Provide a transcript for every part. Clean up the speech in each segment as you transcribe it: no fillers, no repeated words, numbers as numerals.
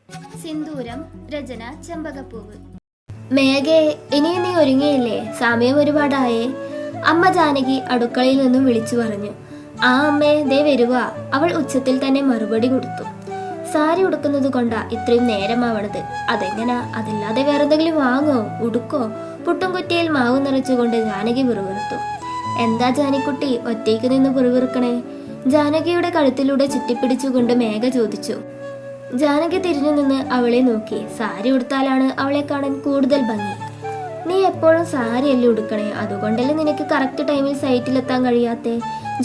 സിന്ദൂരം. രചന ചെമ്പകപ്പൂവ്. മേഘേ, ഇനിയും നീ ഒരുങ്ങിയില്ലേ? സമയം ഒരുപാടായേ. അമ്മ ജാനകി അടുക്കളയിൽ നിന്നും വിളിച്ചു പറഞ്ഞു. ആ അമ്മേ, ദേ വരുവാ. അവൾ ഉച്ചത്തിൽ തന്നെ മറുപടി കൊടുത്തു. സാരി ഉടുക്കുന്നത് കൊണ്ടാ ഇത്രയും നേരമാവണത്. അതെങ്ങനാ? അതല്ലാതെ വേറെന്തെങ്കിലും വാങ്ങോ, ഉടുക്കോ? പുട്ടും കുറ്റിയിൽ മാവ് നിറച്ചുകൊണ്ട് ജാനകി പിറുവിറുത്തു. എന്താ ജാനിക്കുട്ടി ഒറ്റയ്ക്ക് നിന്ന് പിറുവിറുക്കണേ? ജാനകിയുടെ കഴുത്തിലൂടെ ചുറ്റിപ്പിടിച്ചുകൊണ്ട് മേഘ ചോദിച്ചു. ജാനകി തിരിഞ്ഞു നിന്ന് അവളെ നോക്കി. സാരി ഉടുത്താലാണ് അവളെ കാണാൻ കൂടുതൽ ഭംഗി. നീ എപ്പോഴും സാരിയല്ലേ ഉടുക്കണേ, അതുകൊണ്ടല്ലേ നിനക്ക് കറക്റ്റ് ടൈമിൽ സൈറ്റിലെത്താൻ കഴിയാത്തെ?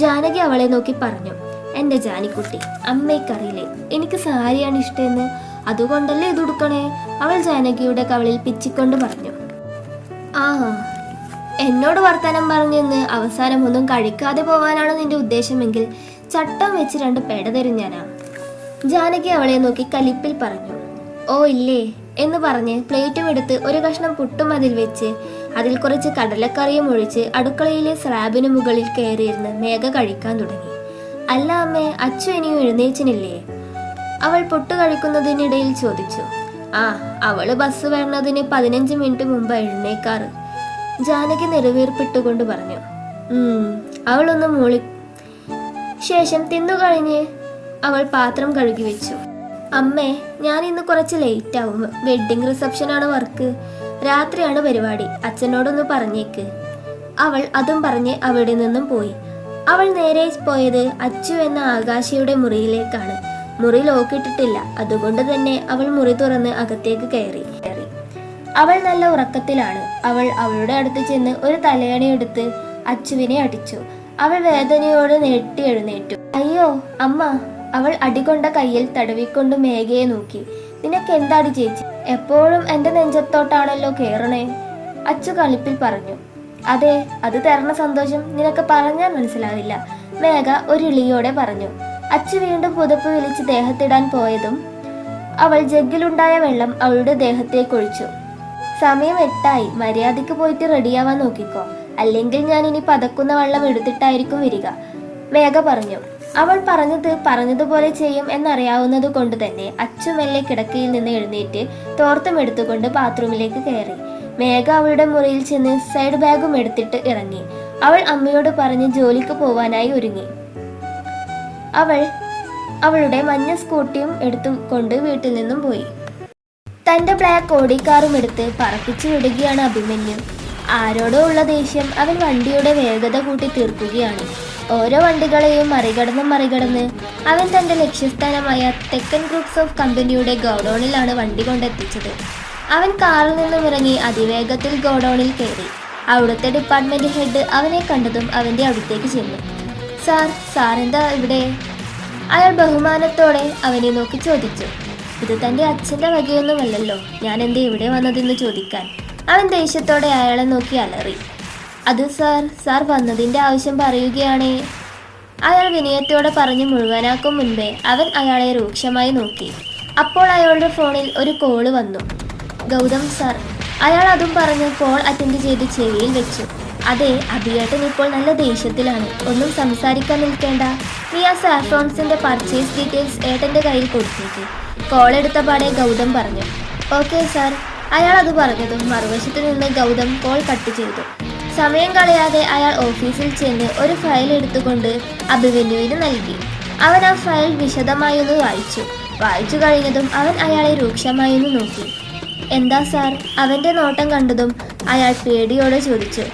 ജാനകി അവളെ നോക്കി പറഞ്ഞു. എന്റെ ജാനിക്കുട്ടി, അമ്മയ്ക്കറിയില്ലേ എനിക്ക് സാരിയാണ് ഇഷ്ടമെന്ന്, അതുകൊണ്ടല്ലേ ഇത് ഉടുക്കണേ? അവൾ ജാനകിയുടെ കവളിൽ പിച്ചിക്കൊണ്ട് പറഞ്ഞു. ആ, എന്നോട് വർത്തമാനം പറഞ്ഞെന്ന് അവസാനം ഒന്നും കഴിക്കാതെ പോവാനാണ് നിന്റെ ഉദ്ദേശമെങ്കിൽ ചട്ടം വെച്ച് 2 പേട തരും ഞാനാ. ജാനകി അവളെ നോക്കി കലിപ്പിൽ പറഞ്ഞു. ഓ ഇല്ലേ എന്ന് പറഞ്ഞ് പ്ലേറ്റും എടുത്ത് ഒരു കഷ്ണം പുട്ടും അതിൽ വെച്ച് അതിൽ കുറച്ച് കടലക്കറിയും ഒഴിച്ച് അടുക്കളയിലെ സ്ലാബിന് മുകളിൽ കയറിയിരുന്ന് മേഘ കഴിക്കാൻ തുടങ്ങി. അല്ല അമ്മേ, അച്ചു ഇനിയും എഴുന്നേച്ചിനില്ലേ? അവൾ പുട്ട് കഴിക്കുന്നതിനിടയിൽ ചോദിച്ചു. ആ, അവള് ബസ് വരുന്നതിന് 15 മിനിറ്റ് മുമ്പ് എഴുന്നേക്കാറ്. ജാനകി നെറുവീർപ്പിട്ടുകൊണ്ട് പറഞ്ഞു. അവളൊന്ന് മൂളി. ശേഷം തിന്നുകഴിഞ്ഞ് അവൾ പാത്രം കഴുകി വെച്ചു. അമ്മേ, ഞാൻ ഇന്ന് കുറച്ച് ലേറ്റ് ആവും. വെഡിങ് റിസപ്ഷനാണ് വർക്ക്. രാത്രിയാണ് പരിപാടി. അച്ഛനോടൊന്ന് പറഞ്ഞേക്ക്. അവൾ അതും പറഞ്ഞ് അവിടെ നിന്നും പോയി. അവൾ നേരെ പോയത് അച്ചു എന്ന ആകാശയുടെ മുറിയിലേക്കാണ്. മുറി ലോക്കിട്ടിട്ടില്ല, അതുകൊണ്ട് തന്നെ അവൾ മുറി തുറന്ന് അകത്തേക്ക് കയറി. അവൾ നല്ല ഉറക്കത്തിലാണ്. അവൾ അവളുടെ അടുത്ത് ചെന്ന് ഒരു തലയണി എടുത്ത് അച്ചുവിനെ അടിച്ചു. അവൾ വേദനയോട് നെട്ടി എഴുന്നേറ്റു. അയ്യോ അമ്മ. അവൾ അടികൊണ്ട കയ്യിൽ തടവിക്കൊണ്ട് മേഘയെ നോക്കി. നിനക്ക് എന്താടി ചേച്ചി, എപ്പോഴും എന്റെ നെഞ്ചത്തോട്ടാണല്ലോ കേറണേ? അച്ചു കളിപ്പിൽ പറഞ്ഞു. അതെ, അത് തരണ സന്തോഷം നിനക്ക് പറഞ്ഞാൽ മനസ്സിലാവില്ല, മേഘ ഒരു ഇളിയോടെ പറഞ്ഞു. അച്ചു വീണ്ടും പുതപ്പ് വിളിച്ച് ദേഹത്തിടാൻ പോയതും അവൾ ജഗ്ഗിലുണ്ടായ വെള്ളം അവളുടെ ദേഹത്തേക്കൊഴിച്ചു. സമയം 8 മര്യാദയ്ക്ക് പോയിട്ട് റെഡിയാവാൻ നോക്കിക്കോ, അല്ലെങ്കിൽ ഞാൻ ഇനി പതക്കുന്ന വെള്ളം എടുത്തിട്ടായിരിക്കും വരിക, മേഘ പറഞ്ഞു. അവൾ പറഞ്ഞതുപോലെ ചെയ്യും എന്നറിയാവുന്നത് കൊണ്ട് തന്നെ അച്ചു മെല്ലെ കിടക്കയിൽ നിന്ന് എഴുന്നേറ്റ് തോർത്തും എടുത്തുകൊണ്ട് ബാത്റൂമിലേക്ക് കയറി. മേഘ അവളുടെ മുറിയിൽ ചെന്ന് സൈഡ് ബാഗും എടുത്തിട്ട് ഇറങ്ങി. അവൾ അമ്മയോട് പറഞ്ഞ് ജോലിക്ക് പോവാനായി ഒരുങ്ങി. അവൾ അവളുടെ മഞ്ഞ സ്കൂട്ടിയും എടുത്തുകൊണ്ട് വീട്ടിൽ നിന്നും പോയി. തന്റെ ബ്ലാക്ക് ഓടിക്കാറും എടുത്ത് പറപ്പിച്ചു വിടുകയാണ് അഭിമന്യു. ആരോടോ ഉള്ള ദേഷ്യം അവൻ വണ്ടിയുടെ വേഗത കൂട്ടി തീർക്കുകയാണ്. ഓരോ വണ്ടികളെയും മറികടന്ന് അവൻ തന്റെ ലക്ഷ്യസ്ഥാനമായ തെക്കൻ ഗ്രൂപ്പ്സ് ഓഫ് കമ്പനിയുടെ ഗോഡൌണിലാണ് വണ്ടി കൊണ്ടെത്തിച്ചത്. അവൻ കാറിൽ നിന്നും ഇറങ്ങി അതിവേഗത്തിൽ ഗോഡൌണിൽ കയറി. അവിടുത്തെ ഡിപ്പാർട്ട്മെന്റ് ഹെഡ് അവനെ കണ്ടതും അവന്റെ അടുത്തേക്ക് ചെന്നു. സാർ എന്താ ഇവിടെ? അയാൾ ബഹുമാനത്തോടെ അവനെ നോക്കി ചോദിച്ചു. ഇത് തന്റെ അച്ഛന്റെ വകയൊന്നുമല്ലല്ലോ, ഞാൻ എന്തേ ഇവിടെ വന്നതെന്ന് ചോദിക്കാൻ. അവൻ ദേഷ്യത്തോടെ അയാളെ നോക്കി അലറി. അത് സാർ വന്നതിന്റെ ആവശ്യം പറയുകയാണേ, അയാൾ വിനയത്തോടെ പറഞ്ഞു മുഴുവനാക്കും മുൻപേ അവൻ അയാളെ രൂക്ഷമായി നോക്കി. അപ്പോൾ അയാളുടെ ഫോണിൽ ഒരു കോള് വന്നു. ഗൗതം സാർ. അയാൾ അതും പറഞ്ഞ് കോൾ അറ്റൻഡ് ചെയ്ത് ചെവിയിൽ വെച്ചു. അതെ, അഭിയേട്ടൻ ഇപ്പോൾ നല്ല ദേഷ്യത്തിലാണ്. ഒന്നും സംസാരിക്കാൻ നിൽക്കേണ്ട. നീ ആ സാഫ്രോൺസിന്റെ പർച്ചേസ് ഡീറ്റെയിൽസ് ഏട്ടന്റെ കയ്യിൽ കൊടുത്തേക്ക്. കോൾ എടുത്ത പാടെ ഗൗതം പറഞ്ഞു. Okay sir. അയാൾ അത് പറഞ്ഞതും മറുവശത്ത് നിന്ന് ഗൗതം കോൾ കട്ട് ചെയ്തു. സമയം കളയാതെ അയാൾ ഓഫീസിൽ ചെന്ന് ഒരു ഫയൽ എടുത്തുകൊണ്ട് അഭിമന്യുവിന് നൽകി. അവൻ ആ ഫയൽ വിശദമായി ഒന്ന് വായിച്ചു കഴിഞ്ഞതും അവൻ അയാളെ രൂക്ഷമായി ഒന്ന് നോക്കി. എന്താ സാർ? അവന്റെ നോട്ടം കണ്ടതും അയാൾ പേടിയോടെ ചോദിച്ചു.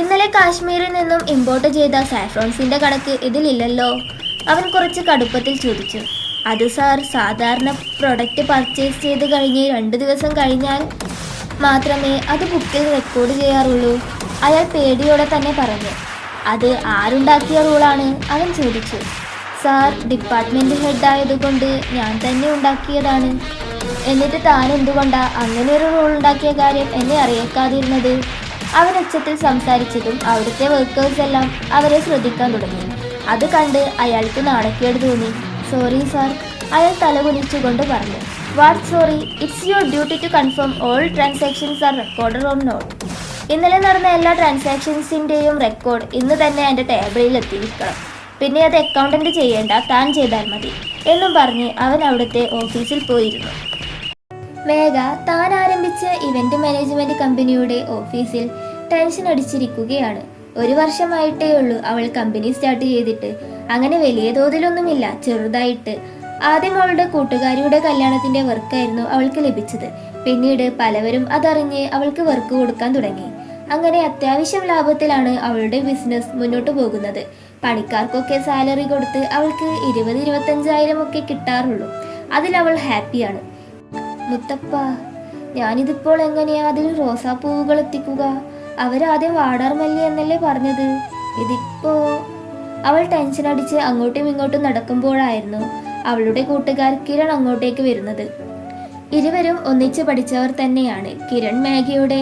ഇന്നലെ കാശ്മീരിൽ നിന്നും ഇമ്പോർട്ട് ചെയ്ത സാഫ്രോൺസിന്റെ കണക്ക് ഇതിലില്ലല്ലോ, അവൻ കുറച്ച് കടുപ്പത്തിൽ ചോദിച്ചു. അത് സാർ, സാധാരണ പ്രൊഡക്റ്റ് പർച്ചേസ് ചെയ്ത് കഴിഞ്ഞ് 2 ദിവസം കഴിഞ്ഞാൽ മാത്രമേ അത് ബുക്കിൽ റെക്കോർഡ് ചെയ്യാറുള്ളൂ, അയാൾ പേടിയോടെ തന്നെ പറഞ്ഞു. അത് ആരുണ്ടാക്കിയ റൂളാണ്? അവൻ ചോദിച്ചു. സാർ, ഡിപ്പാർട്ട്മെന്റ് ഹെഡ് ആയതുകൊണ്ട് ഞാൻ തന്നെ ഉണ്ടാക്കിയതാണ്. എന്നിട്ട് താൻ എന്തുകൊണ്ടാ അങ്ങനെ ഒരു റൂൾ ഉണ്ടാക്കിയ കാര്യം എന്നെ അറിയിക്കാതിരുന്നത്? അവൻ ഉച്ചത്തിൽ സംസാരിച്ചതും അവിടുത്തെ വർക്കേഴ്സ് എല്ലാം അവരെ ശ്രദ്ധിക്കാൻ തുടങ്ങി. അത് കണ്ട് അയാൾക്ക് നാണക്കേട് തോന്നി. സോറി സാർ, അയാൾ തലകുനിച്ചുകൊണ്ട് പറഞ്ഞു. What sorry? It's your duty to confirm all transactions are recorded or not. ഇന്നലെ നടന്ന എല്ലാ ട്രാൻസാക്ഷൻസിൻ്റെയും റെക്കോർഡ് ഇന്ന് തന്നെ എൻ്റെ ടേബിളിൽ എത്തിയിരിക്കണം. പിന്നെ അത് അക്കൗണ്ടന്റ് ചെയ്യേണ്ട, താൻ ചെയ്താൽ മതി എന്നും പറഞ്ഞ് അവൻ അവിടുത്തെ ഓഫീസിൽ പോയിരുന്നു. മേഘ താൻ ആരംഭിച്ച ഇവന്റ് മാനേജ്മെന്റ് കമ്പനിയുടെ ഓഫീസിൽ ടെൻഷൻ അടിച്ചിരിക്കുകയാണ്. 1 വർഷമായിട്ടേ ഉള്ളൂ അവൾ കമ്പനി സ്റ്റാർട്ട് ചെയ്തിട്ട്. അങ്ങനെ വലിയ തോതിലൊന്നുമില്ല, ചെറുതായിട്ട്. ആദ്യം അവളുടെ കൂട്ടുകാരിയുടെ കല്യാണത്തിന്റെ വർക്കായിരുന്നു അവൾക്ക് ലഭിച്ചത്. പിന്നീട് പലവരും അതറിഞ്ഞ് അവൾക്ക് വർക്ക് കൊടുക്കാൻ തുടങ്ങി. അങ്ങനെ അത്യാവശ്യം ലാഭത്തിലാണ് അവളുടെ ബിസിനസ് മുന്നോട്ട് പോകുന്നത്. പണിക്കാർക്കൊക്കെ സാലറി കൊടുത്ത് അവൾക്ക് 20-25,000 ഒക്കെ കിട്ടാറുള്ളൂ. അതിൽ അവൾ ഹാപ്പിയാണ്. മുത്തപ്പ, ഞാനിതിപ്പോൾ എങ്ങനെയാ അതിൽ റോസാപ്പൂവുകൾ എത്തിക്കുക? അവരാദ്യം വാടാർമല്ലി എന്നല്ലേ പറഞ്ഞത്? ഇതിപ്പോ... അവൾ ടെൻഷൻ അടിച്ച് അങ്ങോട്ടും ഇങ്ങോട്ടും നടക്കുമ്പോഴായിരുന്നു അവളുടെ കൂട്ടുകാർ കിരൺ അങ്ങോട്ടേക്ക് വരുന്നത്. ഇരുവരും ഒന്നിച്ച് പഠിച്ചവർ തന്നെയാണ്. കിരൺ മേഘയുടെ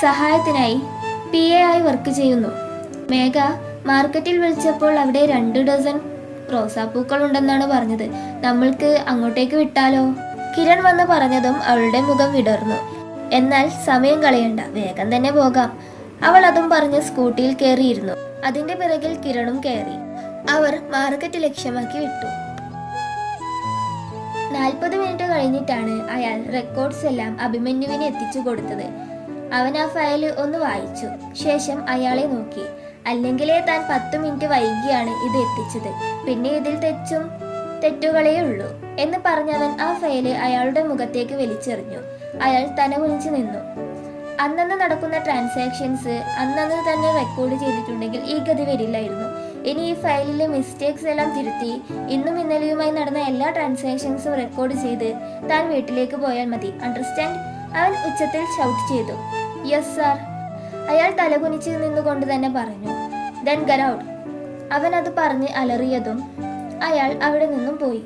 സഹായത്തിനായി PA ആയി വർക്ക് ചെയ്യുന്നു. മേഘ മാർക്കറ്റിൽ വിളിച്ചപ്പോൾ അവിടെ 2 ഡസൻ റോസാപ്പൂക്കൾ ഉണ്ടെന്നാണ് പറഞ്ഞത്. നമ്മൾക്ക് അങ്ങോട്ടേക്ക് വിട്ടാലോ? കിരൺ വന്ന് പറഞ്ഞതും അവളുടെ മുഖം വിടർന്നു. എന്നാൽ സമയം കളയണ്ട, വേഗം തന്നെ പോകാം. അവൾ അതും പറഞ്ഞ് സ്കൂട്ടിയിൽ കയറിയിരുന്നു. അതിന്റെ പിറകിൽ കിരണും കയറി. അവർ മാർക്കറ്റ് ലക്ഷ്യമാക്കി വിട്ടു. 40 മിനിറ്റ് കഴിഞ്ഞിട്ടാണ് അയാൾ റെക്കോർഡ്സ് എല്ലാം അഭിമന്യുവിന് എത്തിച്ചു കൊടുത്തത്. അവൻ ആ ഫയൽ ഒന്ന് വായിച്ചു. ശേഷം അയാളെ നോക്കി. അല്ലെങ്കിലേ താൻ 10 മിനിറ്റ് വൈകിയാണ് ഇത് എത്തിച്ചത്. പിന്നെ ഇതിൽ തെറ്റുകളേ ഉള്ളൂ എന്ന് പറഞ്ഞവൻ ആ ഫയല് അയാളുടെ മുഖത്തേക്ക് വലിച്ചെറിഞ്ഞു. അയാൾ തല കുനിച്ച് നിന്നു. അന്നന്ന് നടക്കുന്ന ട്രാൻസാക്ഷൻസ് അന്നന്ന് തന്നെ റെക്കോർഡ് ചെയ്തിട്ടുണ്ടെങ്കിൽ ഈ ഗതി വരില്ലായിരുന്നു. ഇനി ഈ ഫയലിലെ മിസ്റ്റേക്സ് എല്ലാം തിരുത്തി ഇന്നും ഇന്നലെയുമായി നടന്ന എല്ലാ ട്രാൻസാക്ഷൻസും റെക്കോർഡ് ചെയ്ത് താൻ വീട്ടിലേക്ക് പോയാൽ മതി. അണ്ടർസ്റ്റാൻഡ്? അവൻ ഉച്ചത്തിൽ ഷൗട്ട് ചെയ്തു. യെസ് സാർ, അയാൾ തലകുനിച്ച് നിന്നുകൊണ്ട് തന്നെ പറഞ്ഞു. Then get out. അവൻ അത് പറഞ്ഞ് അലറിയതും അയാൾ അവിടെ നിന്നും പോയി.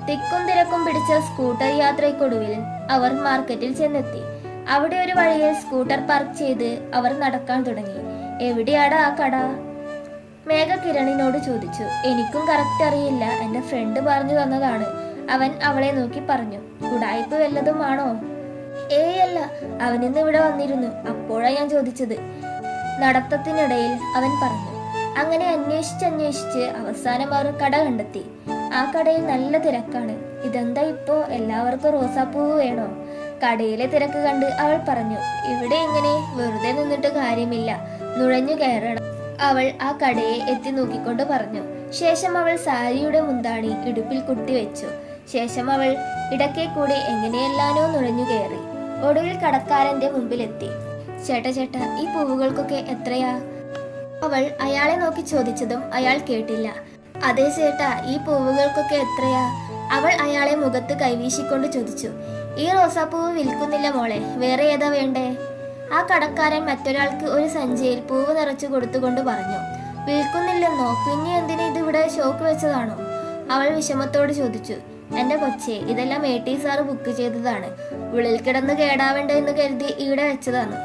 തിക്കും തിരക്കും പിടിച്ച സ്കൂട്ടർ യാത്രയ്ക്കൊടുവിൽ അവർ മാർക്കറ്റിൽ ചെന്നെത്തി. അവിടെ ഒരു വഴിയിൽ സ്കൂട്ടർ പാർക്ക് ചെയ്ത് അവർ നടക്കാൻ തുടങ്ങി. എവിടെയാടാ ആ കട? മേഘ കിരണിനോട് ചോദിച്ചു. എനിക്കും കറക്റ്റ് അറിയില്ല, എന്റെ ഫ്രണ്ട് പറഞ്ഞു തന്നതാണ്. അവൻ അവളെ നോക്കി പറഞ്ഞു. ഉടായ്പ വല്ലതും ആണോ? ഏയ് അല്ല, അവനിന്ന് ഇവിടെ വന്നിരുന്നു, അപ്പോഴാ ഞാൻ ചോദിച്ചത്. നടത്തത്തിനിടയിൽ അവൻ പറഞ്ഞു. അങ്ങനെ അന്വേഷിച്ച് അവസാനം അവർ കട കണ്ടെത്തി. ആ കടയിൽ നല്ല തിരക്കാണ്. ഇതെന്താ ഇപ്പോ എല്ലാവർക്കും റോസാപ്പൂവ് വേണോ? കടയിലെ തിരക്ക് കണ്ട് അവൾ പറഞ്ഞു. ഇവിടെ ഇങ്ങനെ വെറുതെ നിന്നിട്ട് കാര്യമില്ല, നുഴഞ്ഞു കയറണം. അവൾ ആ കടയെ എത്തി നോക്കിക്കൊണ്ട് പറഞ്ഞു. ശേഷം അവൾ സാരിയുടെ മുന്താണി ഇടുപ്പിൽ കുത്തിവെച്ചു. ശേഷം അവൾ ഇടയ്ക്കെ കൂടി എങ്ങനെയെല്ലാനോ നുഴഞ്ഞു കയറി. ഒടുവിൽ കടക്കാരന്റെ മുമ്പിലെത്തി. ചേട്ടാ, ഈ പൂവുകൾക്കൊക്കെ എത്രയാ? അവൾ അയാളെ നോക്കി ചോദിച്ചതും അയാൾ കേട്ടില്ല. അതെ ചേട്ടാ, ഈ പൂവുകൾക്കൊക്കെ എത്രയാ? അവൾ അയാളെ മുഖത്ത് കൈവീശിക്കൊണ്ട് ചോദിച്ചു. ഈ റോസാപ്പൂവ് വിൽക്കുന്നില്ല മോളെ, വേറെ ഏതാ വേണ്ടേ? ആ കടക്കാരൻ മറ്റൊരാൾക്ക് ഒരു സഞ്ചിയിൽ പൂവ് നിറച്ചു കൊടുത്തുകൊണ്ട് പറഞ്ഞു. വിൽക്കുന്നില്ലെന്നോ? പിന്നെ എന്തിനാ ഇതിവിടെ ഷോക്ക് വെച്ചതാണോ? അവൾ വിഷമത്തോട് ചോദിച്ചു. എന്റെ കൊച്ചേ, ഇതെല്ലാം AT സാറ് ബുക്ക് ചെയ്തതാണ്. ഉള്ളിൽ കിടന്ന് കേടാവേണ്ട എന്ന് കരുതി ഇവിടെ വെച്ചതാണ്.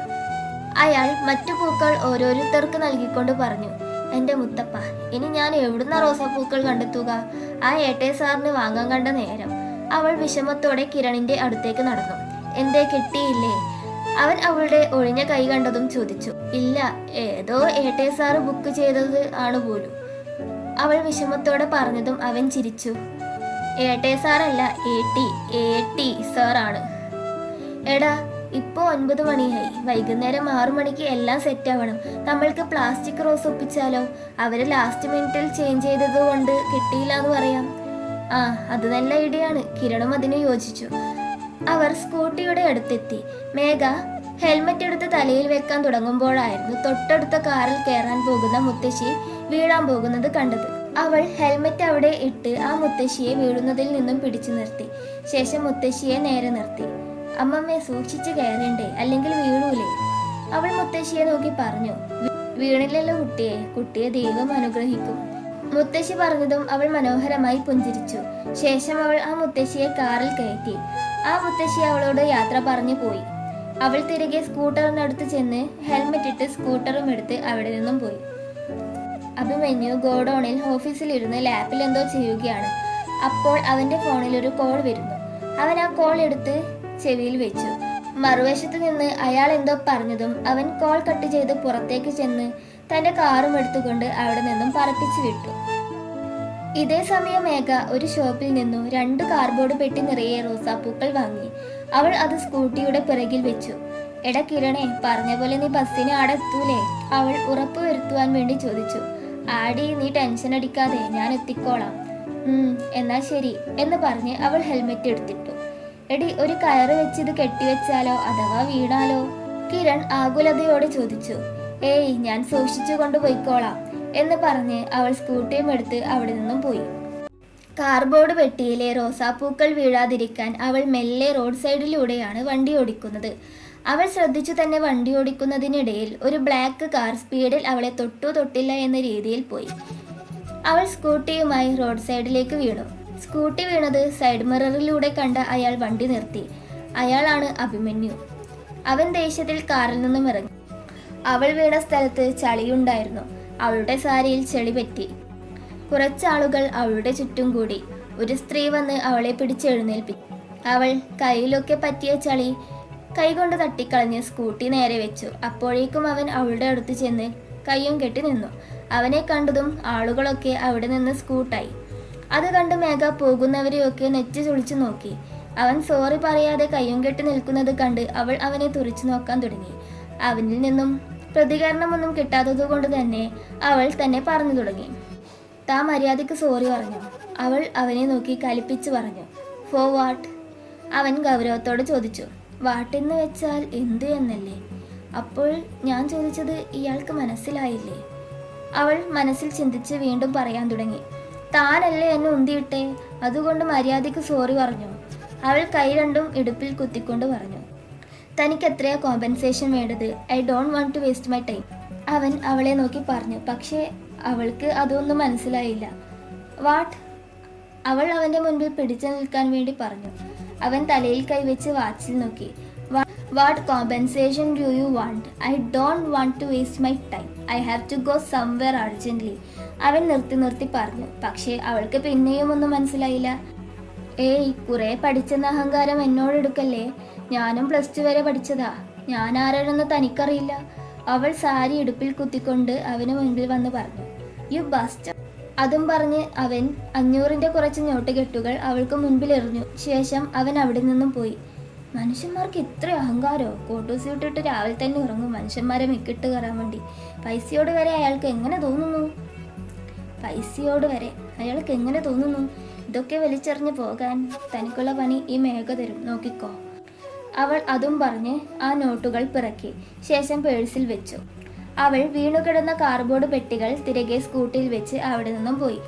അയാൾ മറ്റു പൂക്കൾ ഓരോരുത്തർക്ക് നൽകിക്കൊണ്ട് പറഞ്ഞു. എന്റെ മുത്തപ്പ, ഇനി ഞാൻ എവിടുന്ന റോസാപ്പൂക്കൾ കണ്ടെത്തുക? ആ AT സാറിന് വാങ്ങാൻ കണ്ട നേരം. അവൾ വിഷമത്തോടെ കിരണിന്റെ അടുത്തേക്ക് നടന്നു. എന്തേ, കിട്ടിയില്ലേ? അവൻ അവളുടെ ഒഴിഞ്ഞ കൈ കണ്ടതും ചോദിച്ചു. ഇല്ല, ഏതോ AT സാറ് ബുക്ക് ചെയ്തത് ആണ് പോലും. അവൾ വിഷമത്തോടെ പറഞ്ഞതും അവൻ ചിരിച്ചു. AT സാറല്ല, AT സാറാണ്. എടാ, ഇപ്പോ 9 മണിയായി. വൈകുന്നേരം 6 മണിക്ക് എല്ലാം സെറ്റ് ആവണം. നമ്മൾക്ക് പ്ലാസ്റ്റിക് റോസ് ഒപ്പിച്ചാലോ? അവര് ലാസ്റ്റ് മിനിറ്റിൽ ചേഞ്ച് ചെയ്തത് കൊണ്ട് കിട്ടിയില്ല എന്ന് പറയാം. ആ, അത് നല്ല ഐഡിയാണ്. കിരണും അതിന് യോജിച്ചു. അവർ സ്കൂട്ടിയുടെ അടുത്തെത്തി. മേഘ ഹെൽമെറ്റ് എടുത്ത് തലയിൽ വെക്കാൻ തുടങ്ങുമ്പോഴായിരുന്നു തൊട്ടടുത്ത കാറിൽ കയറാൻ പോകുന്ന മുത്തശ്ശി വീഴാൻ പോകുന്നത് കണ്ടത്. അവൾ ഹെൽമെറ്റ് അവിടെ ഇട്ട് ആ മുത്തശ്ശിയെ വീഴുന്നതിൽ നിന്നും പിടിച്ചു നിർത്തി. ശേഷം മുത്തശ്ശിയെ നേരെ നിർത്തി. അമ്മമ്മയെ സൂക്ഷിച്ച് കയറണ്ടേ, അല്ലെങ്കിൽ വീഴൂലേ? അവൾ മുത്തശ്ശിയെ നോക്കി പറഞ്ഞു. വീണില്ലല്ലോ കുട്ടിയെ ദൈവം അനുഗ്രഹിക്കും. മുത്തശ്ശി പറഞ്ഞതും അവൾ മനോഹരമായി പുഞ്ചിരിച്ചു. ശേഷം അവൾ ആ മുത്തശ്ശിയെ കാറിൽ കയറ്റി. ആ മുത്തശ്ശി അവളോട് യാത്ര പറഞ്ഞു പോയി. അവൾ തിരികെ സ്കൂട്ടറിനടുത്ത് ചെന്ന് ഹെൽമെറ്റ് ഇട്ട് സ്കൂട്ടറും എടുത്ത് അവിടെ നിന്നും പോയി. അഭിമന്യു ഗോഡൌണിൽ ഓഫീസിലിരുന്ന് ലാപ്പിൽ എന്തോ ചെയ്യുകയാണ്. അപ്പോൾ അവന്റെ ഫോണിൽ ഒരു കോൾ വരുന്നു. അവൻ ആ കോൾ എടുത്ത് ചെവിയിൽ വെച്ചു. മറുവശത്ത് നിന്ന് അയാൾ എന്തോ പറഞ്ഞതും അവൻ കോൾ കട്ട് ചെയ്ത് പുറത്തേക്ക് ചെന്ന് തന്റെ കാറും എടുത്തുകൊണ്ട് അവിടെ നിന്നും പറപ്പിച്ചു വിട്ടു. ഇതേ സമയം മേഘ ഒരു ഷോപ്പിൽ നിന്നു 2 കാർഡ്ബോർഡ് പെട്ടി നിറയെ റോസാപ്പൂക്കൾ വാങ്ങി. അവൾ അത് സ്കൂട്ടിയുടെ പിറകിൽ വെച്ചു. എടാ കിരണേ, പറഞ്ഞ പോലെ നീ ബസ്സിന് ആടെ എത്തൂലേ? അവൾ ഉറപ്പു വരുത്തുവാൻ വേണ്ടി ചോദിച്ചു. ആടി, നീ ടെൻഷൻ അടിക്കാതെ, ഞാൻ എത്തിക്കോളാം. എന്നാ ശരി എന്ന് പറഞ്ഞ് അവൾ ഹെൽമെറ്റ് എടുത്തിട്ടു. എടി, ഒരു കയറ് വെച്ച് ഇത് കെട്ടിവെച്ചാലോ, അഥവാ വീണാലോ? കിരൺ ആകുലതയോടെ ചോദിച്ചു. ഏയ്, ഞാൻ സൂക്ഷിച്ചു കൊണ്ടുപോയിക്കോളാം എന്ന് പറഞ്ഞ് അവൾ സ്കൂട്ടിയും എടുത്ത് അവിടെ നിന്നും പോയി. കാർഡ്ബോർഡ് പെട്ടിയിലെ റോസാപ്പൂക്കൾ വീഴാതിരിക്കാൻ അവൾ മെല്ലെ റോഡ് സൈഡിലൂടെയാണ് വണ്ടി ഓടിക്കുന്നത്. അവൾ ശ്രദ്ധിച്ചു തന്നെ വണ്ടി ഓടിക്കുന്നതിനിടയിൽ ഒരു ബ്ലാക്ക് കാർ സ്പീഡിൽ അവളെ തൊട്ടില്ല എന്ന രീതിയിൽ പോയി. അവൾ സ്കൂട്ടിയുമായി റോഡ് സൈഡിലേക്ക് വീണു. സ്കൂട്ടി വീണത് സൈഡ് മിററിലൂടെ കണ്ട അയാൾ വണ്ടി നിർത്തി. അയാളാണ് അഭിമന്യു. അവൻ ദേഷ്യത്തിൽ കാറിൽ നിന്നും ഇറങ്ങി. അവൾ വീണ സ്ഥലത്ത് ചളിയുണ്ടായിരുന്നു. അവളുടെ സാരിയിൽ ചെളി പറ്റി. കുറച്ചാളുകൾ അവളുടെ ചുറ്റും കൂടി. ഒരു സ്ത്രീ വന്ന് അവളെ പിടിച്ചെഴുന്നേൽപ്പിച്ചു. അവൾ കയ്യിലൊക്കെ പറ്റിയ ചളി കൈകൊണ്ട് തട്ടിക്കളഞ്ഞ് സ്കൂട്ടി നേരെ വെച്ചു. അപ്പോഴേക്കും അവൻ അവളുടെ അടുത്ത് ചെന്ന് കയ്യും കെട്ടി നിന്നു. അവനെ കണ്ടതും ആളുകളൊക്കെ അവിടെ നിന്ന് സ്കൂട്ടായി. അത് കണ്ട് മേഘ പോകുന്നവരെയൊക്കെ നെറ്റി ചുളിച്ചു നോക്കി. അവൻ സോറി പറയാതെ കയ്യും കെട്ടി നിൽക്കുന്നത് കണ്ട് അവൾ അവനെ തുറിച്ചു നോക്കാൻ തുടങ്ങി. അവനിൽ നിന്നും പ്രതികരണമൊന്നും കിട്ടാത്തതുകൊണ്ട് തന്നെ അവൾ തന്നെ പറഞ്ഞു തുടങ്ങി. താ മര്യാദയ്ക്ക് സോറി പറഞ്ഞു. അവൾ അവനെ നോക്കി കലിപ്പിച്ച് പറഞ്ഞു. For what? അവൻ ഗൗരവത്തോട് ചോദിച്ചു. വാട്ടെന്ന് വെച്ചാൽ എന്ത് എന്നല്ലേ? അപ്പോൾ ഞാൻ ചോദിച്ചത് ഇയാൾക്ക് മനസ്സിലായില്ലേ? അവൾ മനസ്സിൽ ചിന്തിച്ച് വീണ്ടും പറയാൻ തുടങ്ങി. താനല്ലേ എന്നെ ഉന്തിയിട്ടേ, അതുകൊണ്ട് മര്യാദയ്ക്ക് സോറി പറഞ്ഞു. അവൾ കൈ രണ്ടും ഇടുപ്പിൽ കുത്തിക്കൊണ്ട് പറഞ്ഞു. തനിക്ക് എത്രയാ കോമ്പൻസേഷൻ വേണ്ടത്? I don't want to waste my time. അവൻ അവളെ നോക്കി പറഞ്ഞു. പക്ഷേ അവൾക്ക് അതൊന്നും മനസ്സിലായില്ല. വാട്ട്? അവൾ അവന്റെ മുൻപിൽ പിടിച്ചു നിൽക്കാൻ വേണ്ടി പറഞ്ഞു. അവൻ തലയിൽ കൈവച്ച് വാച്ചിൽ നോക്കി. What compensation do you want? I don't want to waste my time. I have to go somewhere urgently. അവൻ നിർത്തി പറഞ്ഞു. പക്ഷേ അവൾക്ക് പിന്നെയും ഒന്നും മനസ്സിലായില്ല. ഏയ്, കുറെ പഠിച്ചെന്ന അഹങ്കാരം എന്നോടെടുക്കല്ലേ. ഞാനും +2 വരെ പഠിച്ചതാ. ഞാൻ ആരാണെന്ന് തനിക്കറിയില്ല. അവൾ സാരി ഇടുപ്പിൽ കുത്തിക്കൊണ്ട് അവന് മുൻപിൽ വന്ന് പറഞ്ഞു. You buster. അതും പറഞ്ഞ് അവൻ 500ന്റെ കുറച്ച് നോട്ടുകെട്ടുകൾ അവൾക്ക് മുൻപിൽ എറിഞ്ഞു. ശേഷം അവൻ അവിടെ നിന്നും പോയി. മനുഷ്യന്മാർക്ക് ഇത്ര അഹങ്കാരോ? കോട്ടൂസി ഇട്ടിട്ട് രാവിലെ തന്നെ ഇറങ്ങും മനുഷ്യന്മാരെ മിക്കിട്ട് കയറാൻ വേണ്ടി. പൈസയോട് വരെ അയാൾക്ക് എങ്ങനെ തോന്നുന്നു? ഇതൊക്കെ വലിച്ചെറിഞ്ഞ് പോകാൻ തനിക്കുള്ള പണി ഈ മേഘ തരും, നോക്കിക്കോ. അവൾ അതും പറഞ്ഞ് ആ നോട്ടുകൾ പിറക്കി. ശേഷം പേഴ്സിൽ വെച്ചു. അവൾ വീണുകിടന്ന കാർഡ്ബോർഡ് പെട്ടികൾ തിരികെ സ്കൂട്ടിയിൽ വെച്ച് അവിടെ നിന്നും പോയി.